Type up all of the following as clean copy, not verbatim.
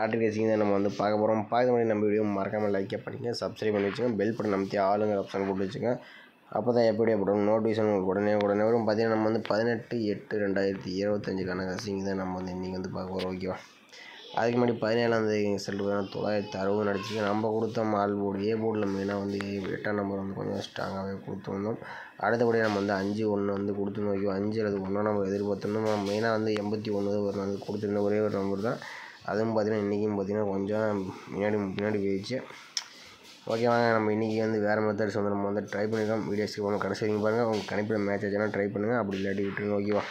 Lottery racing தான் நம்ம வந்து பார்க்க போகிறோம். பார்க்க முன்னாடி நம்ம வீடியோ மறக்காமல் லைக் பண்ணிங்க, சப்ஸ்கிரைப் பண்ணி வச்சுங்க, பெல் பட்டன் அமைத்தி ஆளுங்கிற ஆப்ஷன் போட்டு வச்சுங்க. அப்போ தான் எப்படி அப்படி நோட்டிஃபிகேஷன் உங்களுக்கு உடனே வரும். பார்த்தீங்கன்னா நம்ம வந்து 18/8/2025 ரேசிங் தான் நம்ம வந்து இன்றைக்கி வந்து பார்க்க போகிறோம். ஓகேவா? அதுக்கு முன்னாடி 17ஆம் தேதி ரிசல்ட் 960 நடிச்சிருக்கு. நம்ம கொடுத்த ஆல் போர்டு ஏ போர்டில் மெயினாக வந்து 8ஆம் நம்பர் வந்து கொஞ்சம் ஸ்ட்ராங்காகவே கொடுத்துருந்தோம். அடுத்தபடியாக நம்ம வந்து 5-1 வந்து கொடுத்துருந்தோம். ஓகேவா? 5 அல்லது 1 நம்ம எதிர்பார்த்துருந்தோம். மெயினாக வந்து 81 ஒரு வந்து கொடுத்துருந்த ஒரே ஒரு நம்பர் தான். அதுவும் பார்த்திங்கன்னா இன்றைக்கும் பார்த்திங்கன்னா கொஞ்சம் பின்னாடி போயிடுச்சு. ஓகே, வாங்க நம்ம இன்றைக்கி வந்து வேறு மெத்தட்ஸ் வந்து நம்ம வந்து ட்ரை பண்ணியிருக்கோம். வீடியோஸ்க்கு போகணும் கடைசி வரைக்கும் பாருங்கள். உங்கள் கணிப்பில் மேட்ச் ஆச்சுன்னா ட்ரை பண்ணுங்கள், அப்படி இல்லாட்டி விட்டுருங்க. ஓகேவா?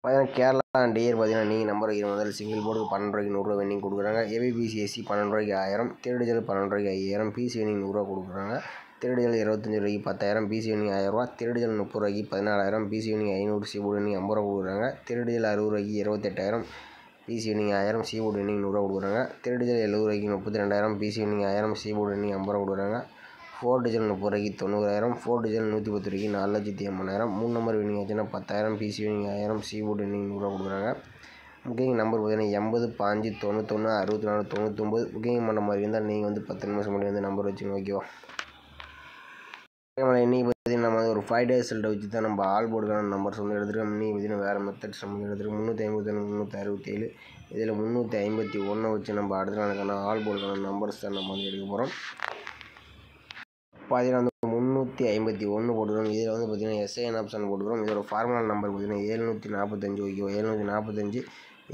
பார்த்தீங்கன்னா கேரளா அண்ட் டியர் பார்த்தீங்கன்னா நீங்கள் நம்பர் 20 சிங்கிள் போர்டுக்கு 12 ரூபாய்க்கு 100 வின்னிங் கொடுக்குறாங்க. ஏபிபிசிஎஸ்சி 12 ரூபாய்க்கு 1000, திருடிஜல் 12 ரூபாய்க்கு 5000, பிசி வின்னிங் 100 கொடுக்குறாங்க. திருடிஜல் 25 ரூபாய்க்கு 10,000, பிசி வின்னிங் 1000 ரூபா, திருடிஜல் 30 ரூபாய்க்கு 14,000, BC winning 500, C board winning 50 ரூபா கொடுக்குறாங்க. திருடிஜல் 60 ரூபாய்க்கு 28,000, BC winning 1000, C board winning 100 ரூபா கொடுக்குறாங்க. திருடிஜல் 70 ரூபாய்க்கு 32,000, BC winning 1000, C board winning 50 ரூபா கொடுக்குறாங்க. 4 டிஜல் 30 ரூபாய்க்கு 90,000, 4 டிஜல் 110 ரூபாய்க்கு 4,80,000, 3 நம்பர் வின்னிங் ஆச்சுன்னா 10,000, BC winning 1000, C board winning 100 ரூபா கொடுக்குறாங்க. புக்கிங் நம்பர் பார்த்தீங்கன்னா 80, 5, 91, 64, 99. புக்கிங் பண்ணுற மாதிரி இருந்தால் நீங்கள் வந்து 10 நிமிஷம் முன்னாடி வந்து நம்பர் வச்சுங்க. ஓகேவா? இன்றைக்கி பார்த்தீங்கன்னா நம்ம வந்து ஒரு 5 days ரிசல்ட்டை வச்சு தான் நம்ம ஆல் போர்டுக்கான நம்பர்ஸ் வந்து எடுத்துருக்கோம். இன்றைக்கி பார்த்தீங்கன்னா வேறு மெத்தட்ஸ் நம்ம எடுத்துருக்கோம். 351, 367, இதில் 351 வச்சு நம்ம அடுத்த நாளுக்கான ஆல் போர்டுக்கான நம்பர்ஸ் தான் நம்ம வந்து எடுக்க போகிறோம். பார்த்தீங்கன்னா வந்து 351 போட்டுக்கிறோம். இதில் வந்து பார்த்திங்கன்னா எஸ்ஐஎன் ஆப்ஷன் போட்டுக்கிறோம். இதோட ஃபார்முலா நம்பர் பார்த்திங்கன்னா 745. ஓகேவா? 745.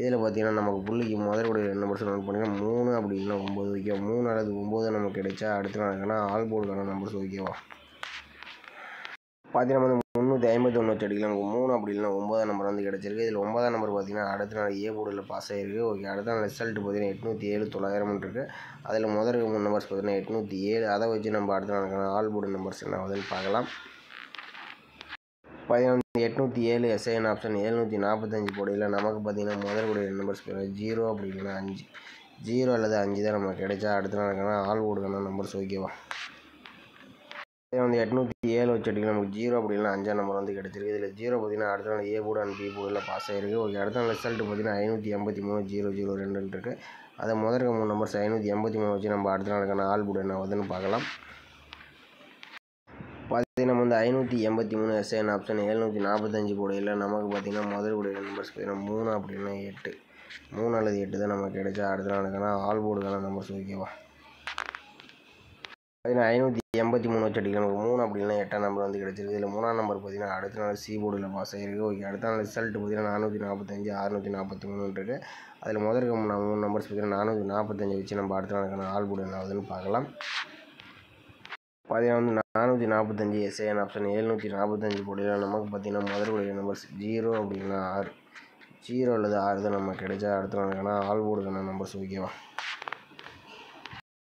இதில் பார்த்திங்கன்னா நமக்கு புள்ளிக்கு முதலுடைய நம்பர்ஸ் நோட் பண்ணிக்கலாம். 3 அப்படி இல்லைனா 9. ஓகேவா? 3 அல்லது 9 நமக்கு கிடைச்சா அடுத்த நாளுக்கான ஆல் போர்டுக்கான நம்பர்ஸ். ஓகேவா? பார்த்தீங்கன்னா வந்து 351 வச்சு அடிக்கலாம். 3 அப்படி இல்லைனா 9 நம்பர் வந்து கிடச்சிருக்கு. இதில் 9 நம்பர் பார்த்திங்கன்னா அடுத்த நாள் ஏ போர்டில் பாஸ் ஆகிருக்கு. ஓகே, அடுத்த நாள் ரிசல்ட் பார்த்திங்கன்னா 807, 900 இருக்குது. அதில் முதல் 3 நம்பர்ஸ் பார்த்திங்கன்னா 807. அதை வச்சு நம்ம அடுத்த நாளுக்கான ஆல் போர்டு நம்பர்ஸ் என்ன ஆகுதுன்னு பார்க்கலாம். பார்த்தீங்கன்னா 807 எஸ்ஐஎன் ஆப்ஷன் 745 போடையில் நமக்கு பார்த்திங்கன்னா முதல் கூடிய நம்பர்ஸ் 0 அப்படி இல்லைனா 5, 0 அல்லது 5 தான் நமக்கு கிடைச்சா அடுத்த நாளுக்கான ஆல் போர்டுக்கான நம்பர்ஸ். ஓகேவா? வந்து 807 வச்சு அடிக்கலாம். நமக்கு 0 அப்படி இல்லைனா 5ஆம் நம்பர் வந்து கிடச்சிருக்கு. இதில் 0 பார்த்திங்கன்னா அடுத்த நாள் ஏ போர்டு அண்ட் பி போர்டில் பாஸ் ஆகிருக்கு. ஓகே, அடுத்த நாள் ரிசல்ட் பார்த்திங்கன்னா 583, 002 இருக்குது. அதை முதல் 3 நம்பர்ஸ் 583 வச்சு நம்ம அடுத்த நாளுக்கான ஆல் போர்டு என்ன ஆகுதுன்னு பார்க்கலாம். பார்த்திங்கன்னா நம்ம வந்து 583 எஸ்ஐஎன் ஆப்ஷன் 745 போடையில் நமக்கு பார்த்திங்கன்னா முதல் கூடிய நம்பர்ஸ் பார்த்திங்கன்னா 3 அப்படி இல்லைனா 8, 3 அல்லது 8 தான் நமக்கு கிடைச்சா அடுத்த நாளுக்கான ஆல் போர்டுக்கான நம்பர்ஸ். ஓகேவா? 583 வச்சு அடிக்கலாம். நமக்கு 3 அப்படி இல்லைனா 8ஆம் நம்பர் வந்து கிடச்சிருக்கு. இதில் 3ஆம் நம்பர் பார்த்திங்கன்னா அடுத்த நாள் சி போர்டில் பாஸ் ஆகிருக்கு. ஓகே, அடுத்த நாள் ரிசல்ட் பார்த்திங்கன்னா 445, 643 இருக்குது. அதில் முதல் 3 நம்பர்ஸ் பார்த்திங்கன்னா 445 வச்சு நம்ம அடுத்த நாளுக்கான ஆல் போர்டு என்ன ஆகுதுன்னு பார்க்கலாம். பார்த்திங்கன்னா வந்து 445 எஸ்ஐஎன் ஆப்ஷன் 745 போடையில் நமக்கு பார்த்திங்கன்னா முதல் கூடிய நம்பர்ஸ் 0 அப்படி இல்லைனா 6, 0 அல்லது 6 தான் நமக்கு கிடைச்சா அடுத்த நாளுக்கான ஆல் போர்டுக்கான நம்பர்ஸ். ஓகேவா?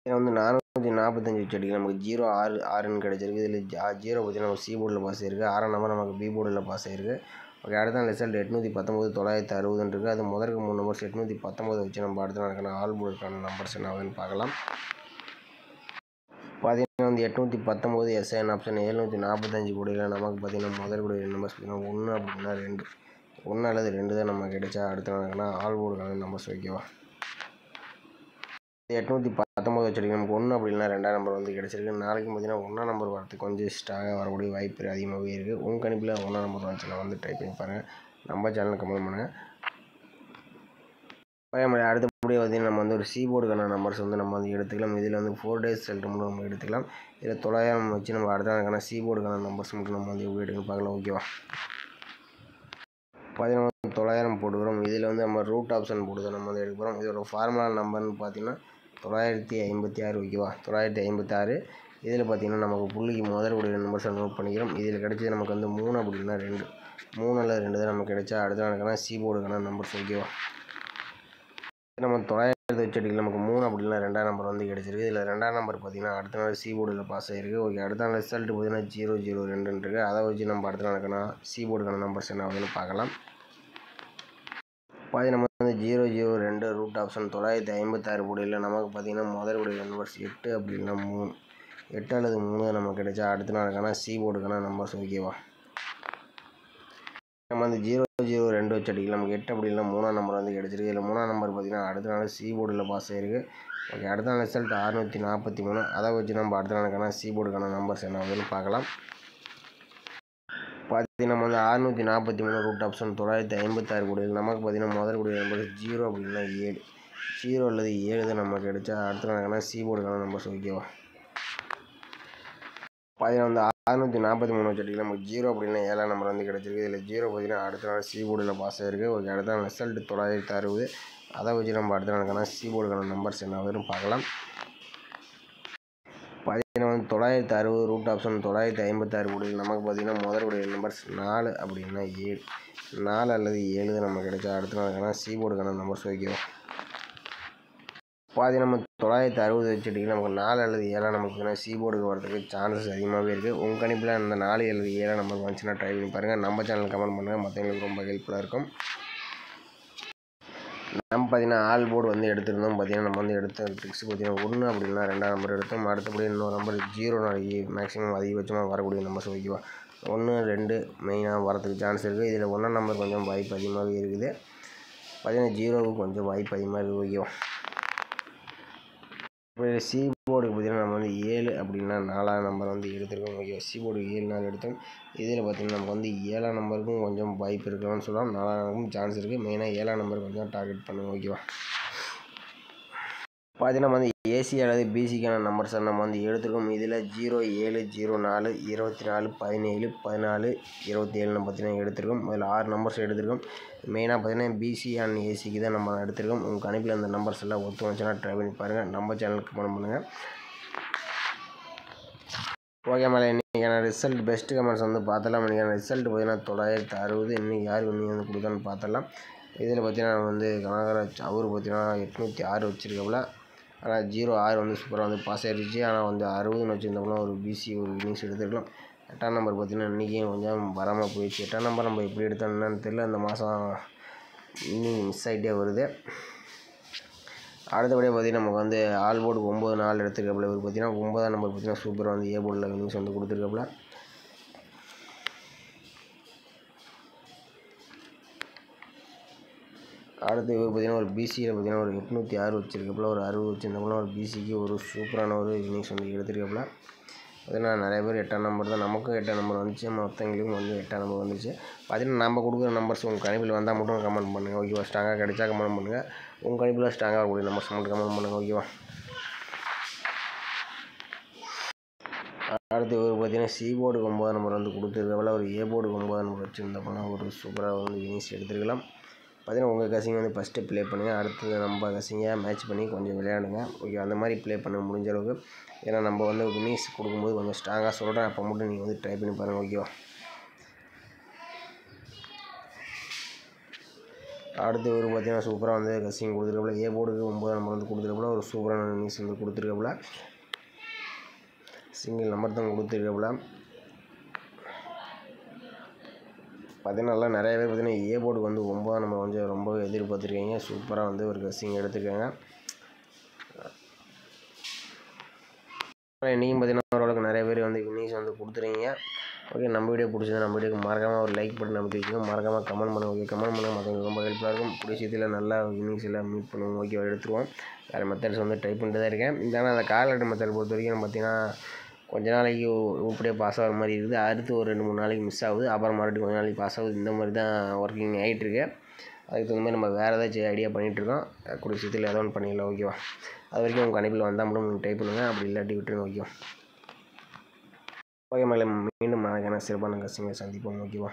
இதில் வந்து 445 வச்சு அடிக்கலாம். நமக்கு 0, 6, 6ன்னு கிடச்சிருக்கு. இதில் 0 பார்த்திங்கன்னா நம்ம சி போர்டில் பாஸ் ஆகிருக்கு. 6ஆம் நம்பர் நமக்கு பி போர்டில் பாஸ் ஆகிருக்கு. ஓகே, அடுத்த நாள் ரிசல்ட் 819, 960 இருக்குது. அது முதல் 3 நம்பர்ஸ் 819 வச்சு நம்ம அடுத்த நாளுக்கான ஆல் போர்டுக்கான நம்பர்ஸ் என்ன ஆகுதுன்னு பார்க்கலாம். பார்த்திங்கன்னா வந்து 819 எஸ்ஐஎன் ஆப்ஷன் 745 போடையில் நமக்கு பார்த்திங்கன்னா முதல் கூடிய நம்பர்ஸ் பார்த்திங்கன்னா 1 அப்படின்னா 2, 1 அல்லது 2 தான் நம்ம கிடைச்சா அடுத்த நாளுக்கான ஆல் போர்டுக்கான நம்பர்ஸ். ஓகேவா? 819 வச்சு அடிக்கலாம். நமக்கு 1 அப்படி இல்லைனா 2ஆம் நம்பர் வந்து கிடச்சிருக்கு. நாளைக்கு பார்த்திங்கன்னா 1ஆம் நம்பர் வரதுக்கு கொஞ்சம் ஸ்ட்ராங்காக வரக்கூடிய வாய்ப்பு அதிகமாகவே இருக்குது. உங்கள் கணிப்பில் 1ஆம் நம்பர் வந்துச்சுன்னா வந்து ட்ரை பண்ணி பாருங்கள். நம்ம சேனல் கமெண்ட் பண்ணுங்கள். அடுத்தபடியாக பார்த்திங்கன்னா நம்ம வந்து ஒரு சி போர்டுக்கான நம்பர்ஸ் வந்து நம்ம வந்து எடுத்துக்கலாம். இதில் வந்து 4 days ரிசல்ட் மட்டும் நம்ம எடுத்துக்கலாம். இதில் 900 வச்சு நம்ம அடுத்த நாளுக்கான சி போர்டுக்கான நம்பர்ஸ் மட்டும் நம்ம வந்து எப்படி எடுக்கணும் பார்க்கலாம். ஓகேவா? 900 போட்டுக்கிறோம். இதில் வந்து நம்ம ரூட் ஆப்ஷன் போட்டு தான் நம்ம வந்து எடுக்க போகிறோம். இதோட ஃபார்முலா நம்பர்னு பார்த்திங்கன்னா 956. ஓகேவா? 956. இதில் பார்த்திங்கன்னா நமக்கு புள்ளிக்கு முதல் கூடிய நம்பர்ஸை நோட் பண்ணிக்கிறோம். இதில் கிடைச்சது நமக்கு வந்து 3 அப்படி இல்லைனா 2, 3 அல்லது 2 தான் நமக்கு கிடைச்சா அடுத்த நாளுக்கான சி போர்டுக்கான நம்பர்ஸ். ஓகேவா? நம்ம 900 வச்சு அடிக்கலாம். நமக்கு 3 அப்படி இல்லைனா 2ஆம் நம்பர் வந்து கிடச்சிருக்கு. இதில் 2ஆம் நம்பர் பார்த்திங்கன்னா அடுத்த நாள் சி போர்டில் பாஸ் ஆகிருக்கு. ஓகே, அடுத்த நாள் ரிசல்ட் பார்த்திங்கன்னா 002 இருக்குது. அதை வச்சு நம்ம அடுத்த நாளுக்கான சி போர்டுக்கான நம்பர்ஸ் என்ன ஆகுதுன்னு பார்க்கலாம். நம்ம வந்து 002 ரூட் ஆப்ஷன் 956 போடையில் நமக்கு பார்த்திங்கன்னா முதல் கூடிய நம்பர்ஸ் 8 அப்படி இல்லைனா 3, 8 அல்லது 3 நமக்கு கிடைச்சா அடுத்த நாளுக்கான சி போர்டுக்கான நம்பர்ஸ். ஓகேவா? நம்ம வந்து 0002 வச்சு அடிக்கலாம். நமக்கு 8 அப்படி இல்லைனா 3ஆம் நம்பர் வந்து கிடச்சிருக்கு. இதில் 3ஆம் நம்பர் பார்த்திங்கன்னா அடுத்த நாள் சி போர்டில் பாஸ் ஆகிருக்கு. ஓகே, அடுத்த நாள் ரிசல்ட் 643. அதை வச்சு நம்ம அடுத்த நாளுக்கான சி போர்டுக்கான நம்பர்ஸ் என்ன ஆகுதுன்னு பார்க்கலாம். பார்த்தீங்கன்னா நம்ம வந்து 643 ரூட் ஆப்ஷன் 956 கூடியது. நமக்கு பார்த்தீங்கன்னா முதல் கூடிய நம்பர் 0 அப்படின்னா 7, 0 அல்லது 7 தான் நமக்கு கிடைச்சா அடுத்த நாளுக்கான சி போர்டுக்கான நம்பர்ஸ். ஓகேவா, பார்த்தீங்கன்னா வந்து 643 வச்சு அடிக்கலாம். நமக்கு 0 அப்படின்னா 7ஆம் நம்பர் வந்து கிடச்சிருக்கு. இதில் 0 பார்த்தீங்கன்னா அடுத்த நாள் சி போர்டில் பாஸ் ஆகிருக்கு. ஓகே, அடுத்த நாள் ரிசல்ட் 960. அதை வச்சு நம்ம அடுத்த நாளுக்கான சி போர்டுக்கான நம்பர்ஸ் என்ன ஆகுதுன்னு பார்க்கலாம். பார்த்தீங்கன்னா வந்து 960 ரூட் ஆப்ஷன் 956 கூடியது. நமக்கு பார்த்தீங்கன்னா முதல் கூடிய நம்பர்ஸ் 4 அப்படின்னா 7, 4 அல்லது 7 தான் நமக்கு கிடைச்சா அடுத்த நாளுக்கான சி போர்டுக்கான நம்பர்ஸ். ஓகேவா, பாதி நம்ம 960 வச்சுட்டிங்கன்னா நமக்கு 4 அல்லது 7 நமக்கு சி போர்டுக்கு வரதுக்கு சான்சஸ் அதிகமாகவே இருக்குது. உங்கள் கணிப்பில் அந்த 4 அல்லது 7 நம்பர் வந்துச்சுன்னா ட்ரை பண்ணி பாருங்கள். நம்ம சேனல் கமெண்ட் பண்ணுங்கள், மற்றவங்களுக்கு ரொம்ப ஹெல்ப்ஃபுல்லாக இருக்கும். நம்ம பார்த்தீங்கன்னா ஆல் போர்டு வந்து எடுத்திருந்தோம். பார்த்தீங்கன்னா நம்ம வந்து எடுத்த ட்ரிக்ஸ் பார்த்தீங்கன்னா 1 அப்படின்னா 2ஆம் நம்பர் எடுத்தோம். அடுத்தபடி இன்னொரு நம்பர் 0 நாளைக்கு மேக்ஸிமம் அதிகபட்சமாக வரக்கூடிய நம்பர்ஸ். ஓகேவா, 1, 2 மெயினாக வரதுக்கு சான்ஸ் இருக்குது. இதில் 1ஆம் நம்பர் கொஞ்சம் வாய்ப்பு அதிகமாகவே இருக்குது. பார்த்தீங்கன்னா 0வுக்கு கொஞ்சம் வாய்ப்பு அதிகமாக இருக்குது. ஓகேவா, இப்போ சி போர்டுக்கு பார்த்தீங்கன்னா நம்ம வந்து 7 அப்படின்னா 4ஆம் நம்பர் வந்து எடுத்துருக்கோம். ஓகே, சி போர்டுக்கு 7 நாள் எடுத்தோம். இதில் பார்த்திங்கன்னா நமக்கு வந்து 7ஆம் நம்பருக்கும் கொஞ்சம் வாய்ப்பு இருக்கலாம்னு சொல்லலாம். 4ஆம் நம்பருக்கும் சான்ஸ் இருக்குது. மெயினாக 7ஆம் நம்பர் கொஞ்சம் டார்கெட் பண்ணுங்கள். ஓகேவா, பார்த்தீங்கன்னா நம்ம வந்து ஏசி அல்லது பிசிக்கான நம்பர்ஸை நம்ம வந்து எடுத்துருக்கோம். இதில் 0, 7, 04, 24, 17, 14, 27 பார்த்தீங்கன்னா எடுத்துருக்கோம். அதில் 6 நம்பர்ஸ் எடுத்துருக்கோம். மெயினாக பார்த்தீங்கன்னா பிசி அண்ட் ஏசிக்கு தான் நம்ம எடுத்துருக்கோம். உங்கள் கணிப்பில் அந்த நம்பர்ஸ் எல்லாம் ஒத்து வந்துச்சுன்னா ட்ரை பண்ணி பாருங்கள். நம்ம சேனலுக்கு கமெண்ட் பண்ணுங்கள். ஓகே மேலே, இன்றைக்கான ரிசல்ட் பெஸ்ட்டு கமெண்ட்ஸ் வந்து பார்த்தலாம். இன்றைக்கான ரிசல்ட் பார்த்தீங்கன்னா 960. இன்றைக்கி யார் வந்து கொடுத்தான்னு பார்த்தலாம். இதில் பார்த்தீங்கன்னா வந்து கனகராஜ் அவர் பார்த்தீங்கன்னா 806 வச்சுருக்கோம்ல. ஆனால் 06 வந்து சூப்பராக வந்து பாஸ் ஆகிடுச்சு. ஆனால் வந்து 60ன்னு வச்சுருந்தோம்னா ஒரு பிசி ஒரு இன்னிங்ஸ் எடுத்துருக்கலாம். 8ஆம் நம்பர் பார்த்திங்கன்னா இன்றைக்கும் கொஞ்சம் வராமல் போயிடுச்சு. 8ஆம் நம்பர் நம்ம எப்படி எடுத்தோம்னு தெரியல. அந்த மாதம் இன்னும் மிஸ் ஆகிட்டே வருது. அடுத்தபடியாக பார்த்திங்கன்னா நமக்கு வந்து ஆல் போர்டுக்கு 9 நாள் எடுத்துருக்காப்புல. இவர் பார்த்திங்கன்னா 9ஆம் நம்பர் பார்த்திங்கன்னா சூப்பராக வந்து ஏ போர்டில் இன்னிங்ஸ் வந்து கொடுத்துருக்காப்புல. அடுத்து இவர் பார்த்திங்கன்னா ஒரு பிசியில் பார்த்திங்கன்னா ஒரு 806 வச்சுருக்கப்பல, ஒரு 60 வச்சுருந்தப்பல ஒரு பிசிக்கு ஒரு சூப்பரான ஒரு இன்னிங்ஸ் வந்து எடுத்துருக்கப்பல. பார்த்தீங்கன்னா நிறைய பேர் 8ஆம் நம்பர் தான், நமக்கும் 8ஆம் நம்பர் வந்துச்சு, மற்றவங்களுக்கும் வந்து 8ஆம் நம்பர் வந்துச்சு. பார்த்தீங்கன்னா நம்ம கொடுக்குற நம்பர்ஸ் உங்கள் கணிப்பில் வந்தால் மட்டும் கமெண்ட் பண்ணுங்கள். ஓகேவா, ஸ்ட்ராங்காக கிடைச்சா கமெண்ட் பண்ணுங்கள். உங்கள் கணிப்பில் ஸ்ட்ராங்காக கூடிய நம்பர்ஸ் மட்டும் கமெண்ட் பண்ணுங்கள். ஓகேவா, அடுத்து இவர் பார்த்தீங்கன்னா சி போர்டுக்கு 9ஆம் நம்பர் வந்து கொடுத்துருக்கப்பல, ஒரு ஏ போர்டுக்கு 9ஆம் நம்பர் வச்சுருந்தப்பல ஒரு சூப்பராக வந்து இன்னிங்ஸ் எடுத்துருக்கலாம். பார்த்தீங்கன்னா உங்கள் கசிங்க வந்து ஃபஸ்ட்டு ப்ளே பண்ணுங்கள். அடுத்தது நம்ம கசிங்க மேட்ச் பண்ணி கொஞ்சம் விளையாடுங்க. ஓகே, அந்த மாதிரி ப்ளே பண்ண முடிஞ்ச அளவுக்கு. ஏன்னா நம்ம வந்து இன்னிங்ஸ் கொடுக்கும்போது கொஞ்சம் ஸ்ட்ராங்காக சொல்கிறேன், அப்போ மட்டும் நீங்கள் வந்து ட்ரை பண்ணி பாருங்கள். ஓகேவா, அடுத்து ஒரு பார்த்தீங்கன்னா சூப்பராக வந்து கசிங் கொடுத்துருக்கப்பல, ஏ போர்டுக்கு 9ஆம் நம்பர் வந்து கொடுத்துருக்கப்பல, ஒரு சூப்பரான இன்னிங்ஸ் வந்து கொடுத்துருக்கப்பல, சிங்கிள் நம்பர் தான் கொடுத்துருக்கப்பல. பார்த்தீங்கன்னா நல்லா நிறைய பேர் பார்த்தீங்கன்னா ஏ போர்டுக்கு வந்து 9ஆம் நம்பர் வந்து ரொம்ப எதிர்பார்த்துருக்கீங்க. சூப்பராக வந்து ஒரு கசிங் எடுத்துருக்காங்க. இன்றைக்கும் பார்த்தீங்கன்னா ஓரளவுக்கு நிறைய பேர் வந்து இன்னிங்ஸ் வந்து கொடுத்துருக்கீங்க. ஓகே, நம்ம வீடியோ பிடிச்சது நம்ம வீடியோக்கு மறக்காமல் ஒரு லைக் பண்ணி நம்ம வச்சுக்கோங்க. மறக்காமல் கமெண்ட் பண்ணுங்கள். ஓகே, கமெண்ட் பண்ணுங்கள், மற்றவங்களுக்கு ரொம்ப ஹெல்ப்ஃபுல்லாக இருக்கும். கூடிய சீக்கிரத்தில் நல்லா இன்னிங்ஸ் எல்லாம் மீட் பண்ணுவோம். ஓகேவா, எடுத்துருவோம். வேறு மெத்தட்ஸ் வந்து ட்ரை பண்ணிட்டு தான் இருக்கேன். ஆனால் அந்த கால்குலேட்டர் மெத்தட் பொறுத்த வரைக்கும் பார்த்தீங்கன்னா கொஞ்ச நாளைக்கு உருப்படியாக பாஸ் ஆகிற மாதிரி இருக்குது. அடுத்து ஒரு 2-3 நாளைக்கு மிஸ் ஆகுது, அப்புறம் மறுபடியும் கொஞ்ச நாளைக்கு பாஸ் ஆகுது. இந்த மாதிரி தான் ஒர்க்கிங் ஆகிட்டுருக்கு. அதுக்கு தகுந்த மாதிரி நம்ம வேறு ஏதாச்சும் ஐடியா பண்ணிகிட்ருக்கோம். கூடிய சீக்கிரத்தில் ஏதோ ஒன்று பண்ணிடலாம். ஓகேவா, அது வரைக்கும் உங்கள் கணிப்பில் வந்தால் மட்டும் நீங்கள் ட்ரை பண்ணுங்கள், அப்படி இல்லாட்டி விட்டுருங்க. ஓகேவா, ஓகே மேலே மீண்டும் நாளைக்கான சிறப்பான கசிங்களை சந்திப்போம். ஓகேவா.